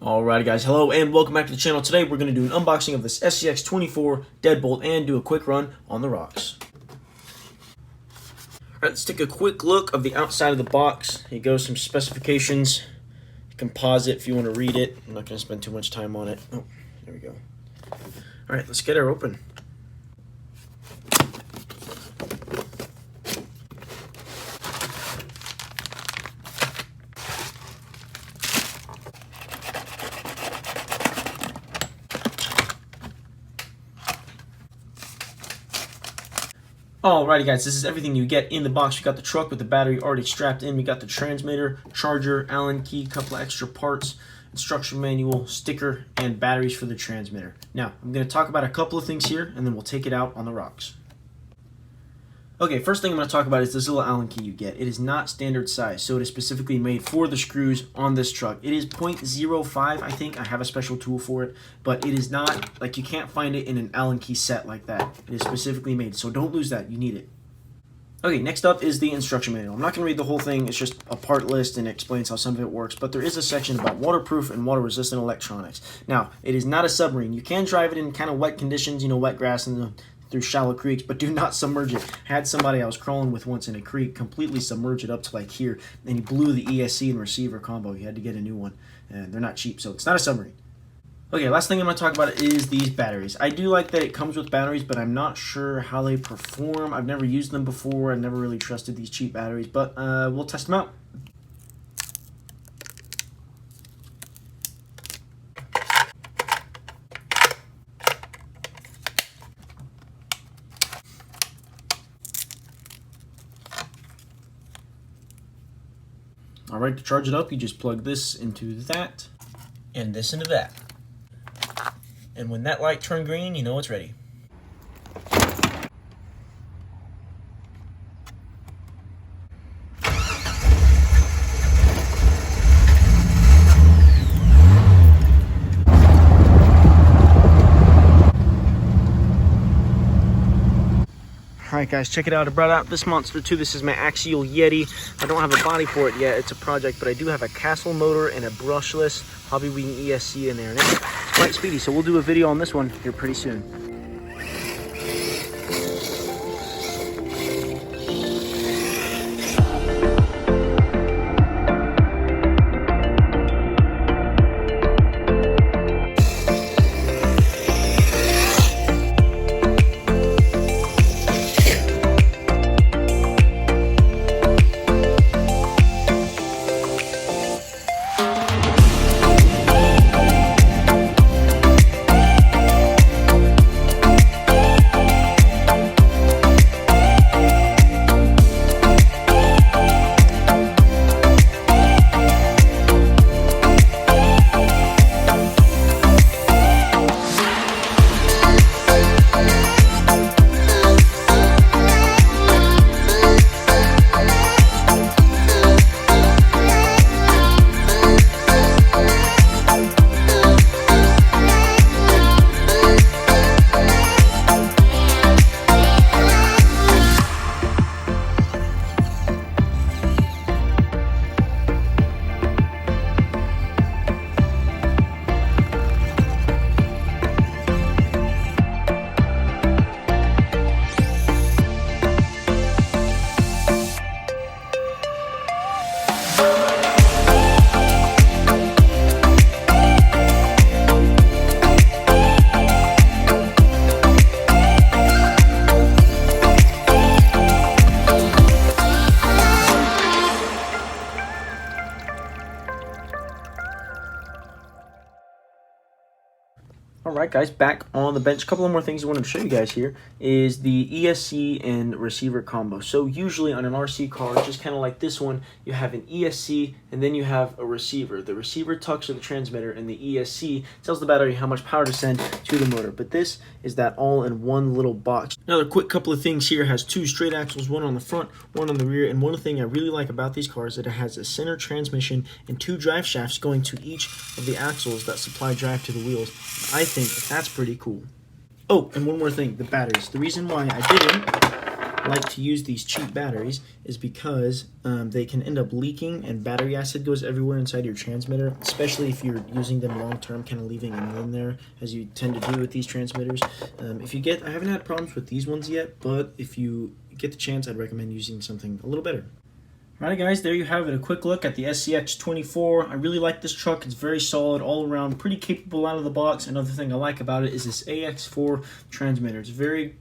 Alrighty guys, hello and welcome back to the channel. Today we're going to do an unboxing of this Scx24 deadbolt and do a quick run on the rocks. Alright, let's take a quick look of the outside of the box. Here goes some specifications. You can pause it if you want to read it. I'm not going to spend too much time on it. Oh, there we go. Alright, let's get her open. Alrighty guys, this is everything you get in the box. We got the truck with the battery already strapped in. We got the transmitter, charger, Allen key, couple of extra parts, instruction manual, sticker, and batteries for the transmitter. Now, I'm going to talk about a couple of things here, and then we'll take it out on the rocks. Okay, first thing I'm going to talk about is this little Allen key you get. It is not standard size, so it is specifically made for the screws on this truck. It is 0.05, I think. I have a special tool for it, but it is not, like, you can't find it in an Allen key set like that. It is specifically made, so don't lose that. You need it. Okay, next up is the instruction manual. I'm not going to read the whole thing. It's just a part list and it explains how some of it works, but there is a section about waterproof and water-resistant electronics. Now, it is not a submarine. You can drive it in kind of wet conditions, wet grass and through shallow creeks, but do not submerge it. I had somebody I was crawling with once in a creek completely submerge it up to like here, and he blew the ESC and receiver combo. He had to get a new one, and they're not cheap, so it's not a submarine. Okay, last thing I'm going to talk about is these batteries. I do like that it comes with batteries, but I'm not sure how they perform. I've never used them before. I've never really trusted these cheap batteries, but we'll test them out. Alright, to charge it up, you just plug this into that, and this into that. And when that light turns green, you know it's ready. Alright guys, check it out. I brought out this monster too. This is my Axial Yeti. I don't have a body for it yet. It's a project, but I do have a castle motor and a brushless Hobby Weeding ESC in there. And it's quite speedy, so we'll do a video on this one here pretty soon. Alright guys, back on the bench. A couple of more things I wanted to show you guys here is the ESC and receiver combo. So usually on an RC car, just kind of like this one, you have an ESC and then you have a receiver. The receiver tucks to the transmitter and the ESC tells the battery how much power to send to the motor. But this is that all in one little box. Another quick couple of things here. It has two straight axles, one on the front, one on the rear. And one thing I really like about these cars is that it has a center transmission and two drive shafts going to each of the axles that supply drive to the wheels. I think that's pretty cool. Oh, and one more thing, the batteries. The reason why I did them like to use these cheap batteries is because they can end up leaking and battery acid goes everywhere inside your transmitter, especially if you're using them long term, kind of leaving them in there as you tend to do with these transmitters. I haven't had problems with these ones yet, but if you get the chance, I'd recommend using something a little better. Alright guys, there you have it, a quick look at the Scx24. I really like this truck. It's very solid all around, pretty capable out of the box. Another thing I like about it is this AX4 transmitter. It's very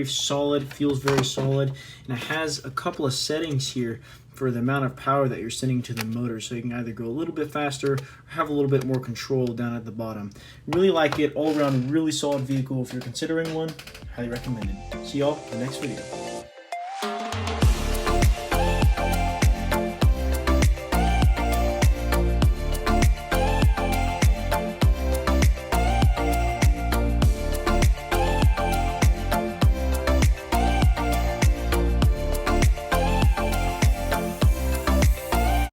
solid, feels very solid, and it has a couple of settings here for the amount of power that you're sending to the motor, so you can either go a little bit faster or have a little bit more control down at the bottom. Really like it, all around really solid vehicle. If you're considering one, highly recommend it. See y'all in the next video.